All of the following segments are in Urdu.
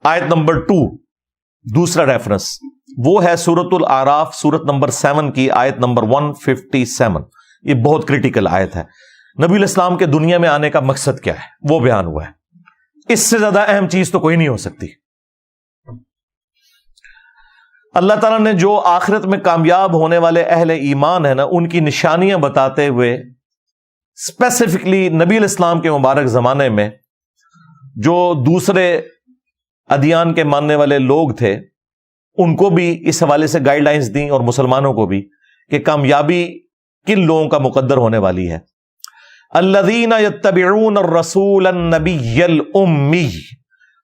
آیت نمبر 2 دوسرا ریفرنس وہ ہے سورۃ الاعراف سورت نمبر 7 کی آیت نمبر 157. یہ بہت کریٹیکل آیت ہے. نبی علیہ السلام کے دنیا میں آنے کا مقصد کیا ہے وہ بیان ہوا ہے. اس سے زیادہ اہم چیز تو کوئی نہیں ہو سکتی. اللہ تعالیٰ نے جو آخرت میں کامیاب ہونے والے اہل ایمان ہیں نا ان کی نشانیاں بتاتے ہوئے اسپیسیفکلی نبی علیہ السلام کے مبارک زمانے میں جو دوسرے ادیان کے ماننے والے لوگ تھے ان کو بھی اس حوالے سے گائیڈ لائنز دیں اور مسلمانوں کو بھی کہ کامیابی کن لوگوں کا مقدر ہونے والی ہے. الذین یتبعون الرسول النبی الامی،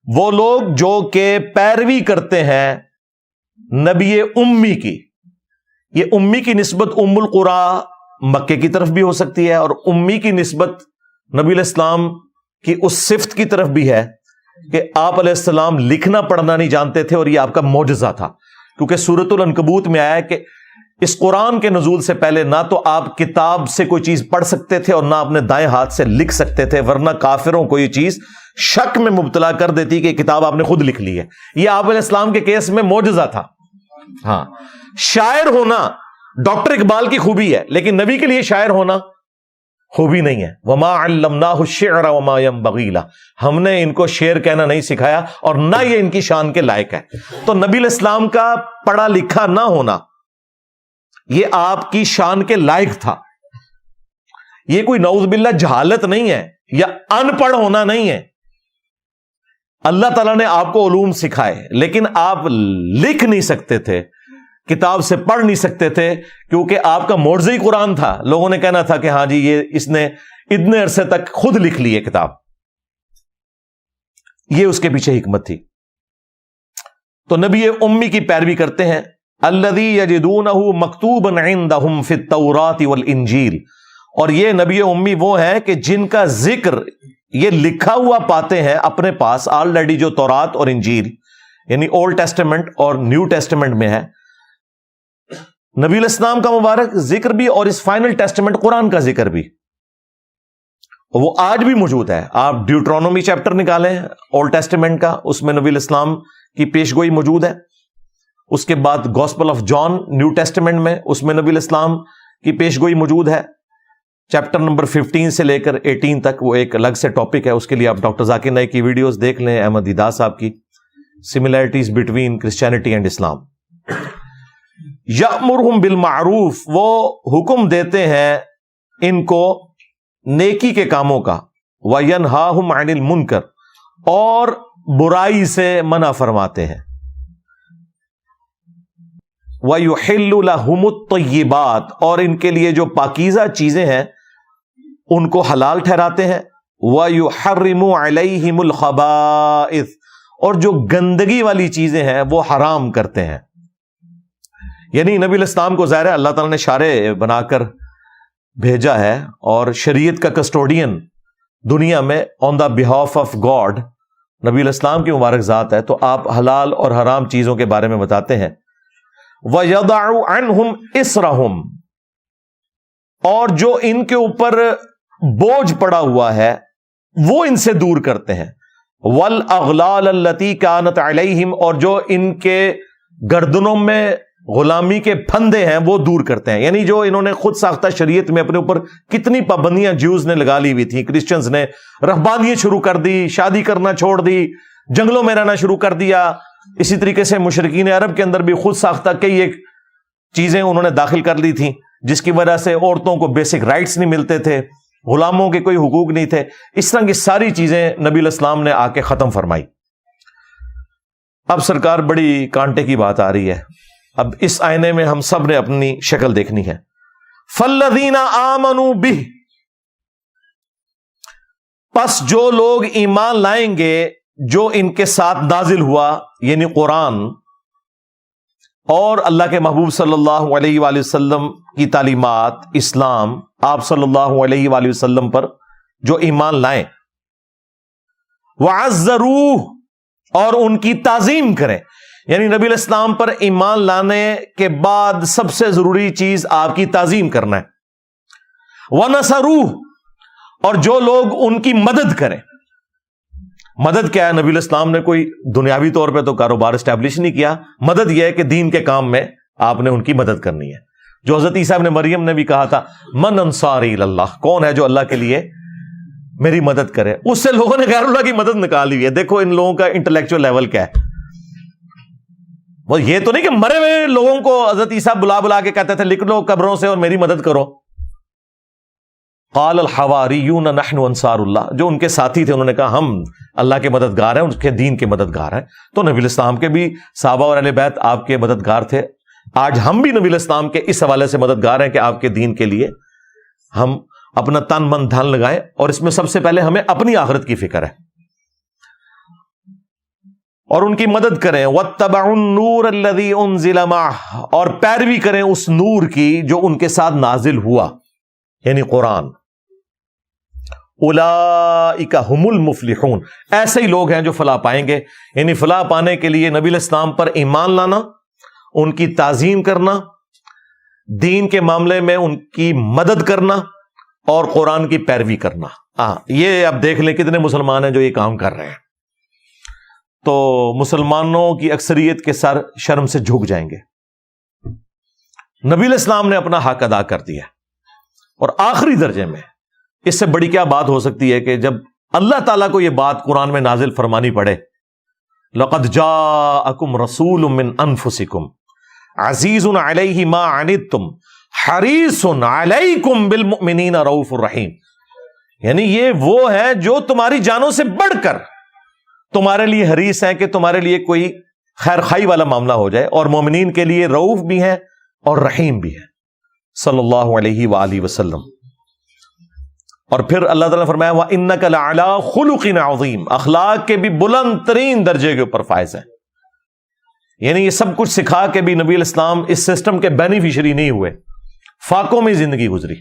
وہ لوگ جو کہ پیروی کرتے ہیں نبی امی کی. یہ امی کی نسبت ام القری مکے کی طرف بھی ہو سکتی ہے اور امی کی نسبت نبی علیہ السلام کی اس صفت کی طرف بھی ہے کہ آپ علیہ السلام لکھنا پڑھنا نہیں جانتے تھے اور یہ آپ کا معجزہ تھا. کیونکہ سورۃ العنکبوت میں آیا ہے کہ اس قرآن کے نزول سے پہلے نہ تو آپ کتاب سے کوئی چیز پڑھ سکتے تھے اور نہ اپنے دائیں ہاتھ سے لکھ سکتے تھے، ورنہ کافروں کو یہ چیز شک میں مبتلا کر دیتی کہ کتاب آپ نے خود لکھ لی ہے. یہ آپ علیہ السلام کے کیس میں معجزہ تھا. ہاں، شاعر ہونا ڈاکٹر اقبال کی خوبی ہے لیکن نبی کے لیے شاعر ہونا خوبی نہیں ہے. وما علمناہ الشعر وما ينبغی لہ، ہم نے ان کو شعر کہنا نہیں سکھایا اور نہ یہ ان کی شان کے لائق ہے. تو نبی علیہ السلام کا پڑھا لکھا نہ ہونا یہ آپ کی شان کے لائق تھا. یہ کوئی نعوذ باللہ جہالت نہیں ہے یا ان پڑھ ہونا نہیں ہے. اللہ تعالیٰ نے آپ کو علوم سکھائے لیکن آپ لکھ نہیں سکتے تھے، کتاب سے پڑھ نہیں سکتے تھے کیونکہ آپ کا معجزہ ہی قرآن تھا. لوگوں نے کہنا تھا کہ ہاں جی یہ اس نے اتنے عرصے تک خود لکھ لی ہے کتاب. یہ اس کے پیچھے حکمت تھی. تو نبی امی کی پیروی کرتے ہیں. الذی یجدونہ مکتوبا عندہم فی التوراۃ والانجیل، اور یہ نبی امی وہ ہیں کہ جن کا ذکر یہ لکھا ہوا پاتے ہیں اپنے پاس آلریڈی، جو تورات اور انجیل یعنی اولڈ ٹیسٹمنٹ اور نیو ٹیسٹمنٹ میں ہے. نبی علیہ السلام کا مبارک ذکر بھی اور اس فائنل ٹیسٹمنٹ قرآن کا ذکر بھی وہ آج بھی موجود ہے. آپ ڈیوٹرونومی چیپٹر نکالیں اولڈ ٹیسٹمنٹ کا، اس میں نبی علیہ السلام کی پیشگوئی موجود ہے. اس کے بعد gospel of John new testament میں، اس میں نبی علیہ السلام کی پیشگوئی موجود ہے. چیپٹر نمبر 15 سے لے کر 18 تک وہ ایک الگ سے ٹاپک ہے. اس کے لیے آپ ڈاکٹر ذاکر نائک کی ویڈیوز دیکھ لیں، احمد دیدہ صاحب کی سملیرٹیز بٹوین کرسچینٹی اینڈ اسلام. یأمرہم بالمعروف، وہ حکم دیتے ہیں ان کو نیکی کے کاموں کا. وینہاہم عن المنکر، اور برائی سے منع فرماتے ہیں. وَيُحِلُّ لَهُمُ الطَّيِّبَاتِ، اور ان کے لیے جو پاکیزہ چیزیں ہیں ان کو حلال ٹھہراتے ہیں. وَيُحَرِّمُ عَلَيْهِمُ الْخَبَائِثِ، اور جو گندگی والی چیزیں ہیں وہ حرام کرتے ہیں. یعنی نبی علیہ السلام کو ظاہر ہے اللہ تعالیٰ نے شارع بنا کر بھیجا ہے اور شریعت کا کسٹوڈین دنیا میں آن دا بہاف آف گاڈ نبی علیہ السلام کی مبارک ذات ہے. تو آپ حلال اور حرام چیزوں کے بارے میں بتاتے ہیں. وَيَضَعُ عَنْهُمْ إِصْرَهُمْ، اور جو ان کے اوپر بوجھ پڑا ہوا ہے وہ ان سے دور کرتے ہیں. وَالْأَغْلَالَ الَّتِي كَانَتْ عَلَيْهِمْ، اور جو ان کے گردنوں میں غلامی کے پھندے ہیں وہ دور کرتے ہیں. یعنی جو انہوں نے خود ساختہ شریعت میں اپنے اوپر کتنی پابندیاں جیوز نے لگا لی ہوئی تھیں، کرسچنز نے رہبانیت شروع کر دی، شادی کرنا چھوڑ دی، جنگلوں میں رہنا شروع کر دیا. اسی طریقے سے مشرکین عرب کے اندر بھی خود ساختہ کئی ایک چیزیں انہوں نے داخل کر لی تھیں جس کی وجہ سے عورتوں کو بیسک رائٹس نہیں ملتے تھے، غلاموں کے کوئی حقوق نہیں تھے. اس طرح کی ساری چیزیں نبی علیہ السلام نے آ کے ختم فرمائی. اب سرکار بڑی کانٹے کی بات آ رہی ہے. اب اس آئینے میں ہم سب نے اپنی شکل دیکھنی ہے. فَالَّذِينَ آمَنُوا بِهِ، پس جو لوگ ایمان لائیں گے جو ان کے ساتھ نازل ہوا، یعنی قرآن اور اللہ کے محبوب صلی اللہ علیہ وآلہ وسلم کی تعلیمات، اسلام، آپ صلی اللہ علیہ وآلہ وسلم پر جو ایمان لائیں. وَعَزَّرُوهُ، اور ان کی تعظیم کریں. یعنی نبی علیہ السلام پر ایمان لانے کے بعد سب سے ضروری چیز آپ کی تعظیم کرنا ہے. وَنَصَرُوهُ، اور جو لوگ ان کی مدد کریں. مدد کیا ہے؟ نبی الاسلام نے کوئی دنیاوی طور پہ تو کاروبار اسٹیبلش نہیں کیا. مدد یہ ہے کہ دین کے کام میں آپ نے ان کی مدد کرنی ہے. جو حضرت عیسیٰ ابن مریم نے بھی کہا تھا من انصاری اللہ، کون ہے جو اللہ کے لیے میری مدد کرے. اس سے لوگوں نے غیر اللہ کی مدد نکالی ہوئی ہے. دیکھو ان لوگوں کا انٹلیکچوئل لیول کیا ہے. وہ یہ تو نہیں کہ مرے ہوئے لوگوں کو حضرت عیسیٰ بلا بلا کے کہتے تھے لکھ لو قبروں سے اور میری مدد کرو. قال الحواریون نحن انصار اللہ، جو ان کے ساتھی تھے انہوں نے کہا ہم اللہ کے مددگار ہیں، ان کے دین کے مددگار ہیں. تو نبی الاسلام کے بھی صحابہ اور اہل بیت آپ کے مددگار تھے. آج ہم بھی نبی الاسلام کے اس حوالے سے مددگار ہیں کہ آپ کے دین کے لیے ہم اپنا تن من دھن لگائیں، اور اس میں سب سے پہلے ہمیں اپنی آخرت کی فکر ہے اور ان کی مدد کریں. واتبعوا النور الذی انزل معہ، اور پیروی کریں اس نور کی جو ان کے ساتھ نازل ہوا، یعنی قرآن. اولئک هم المفلحون، ایسے ہی لوگ ہیں جو فلاح پائیں گے. یعنی فلاح پانے کے لیے نبی الاسلام پر ایمان لانا، ان کی تعظیم کرنا، دین کے معاملے میں ان کی مدد کرنا اور قرآن کی پیروی کرنا. یہ اب دیکھ لیں کتنے مسلمان ہیں جو یہ کام کر رہے ہیں. تو مسلمانوں کی اکثریت کے سر شرم سے جھک جائیں گے. نبی الاسلام نے اپنا حق ادا کر دیا، اور آخری درجے میں اس سے بڑی کیا بات ہو سکتی ہے کہ جب اللہ تعالیٰ کو یہ بات قرآن میں نازل فرمانی پڑے، لَقَدْ جَاءَكُمْ رَسُولٌ مِّنْ أَنفُسِكُمْ عَزِيزٌ عَلَيْهِ مَا عَنِتُّمْ حَرِيصٌ عَلَيْكُمْ بِالْمُؤْمِنِينَ رَءُوفٌ رَحِيمٌ. یعنی یہ وہ ہے جو تمہاری جانوں سے بڑھ کر تمہارے لیے حریص ہیں کہ تمہارے لیے کوئی خیر خائی والا معاملہ ہو جائے، اور مومنین کے لیے رؤوف بھی ہیں اور رحیم بھی ہیں صلی اللہ علیہ وآلہ وسلم. اور پھر اللہ تعالیٰ نے فرمایا وَإِنَّكَ لَعَلَىٰ خُلُقٍ عَظِيمٍ، اخلاق کے بھی بلند ترین درجے کے اوپر فائز ہیں. یعنی یہ سب کچھ سکھا کے بھی نبی الاسلام اس سسٹم کے بینیفیشری نہیں ہوئے، فاقوں میں زندگی گزری.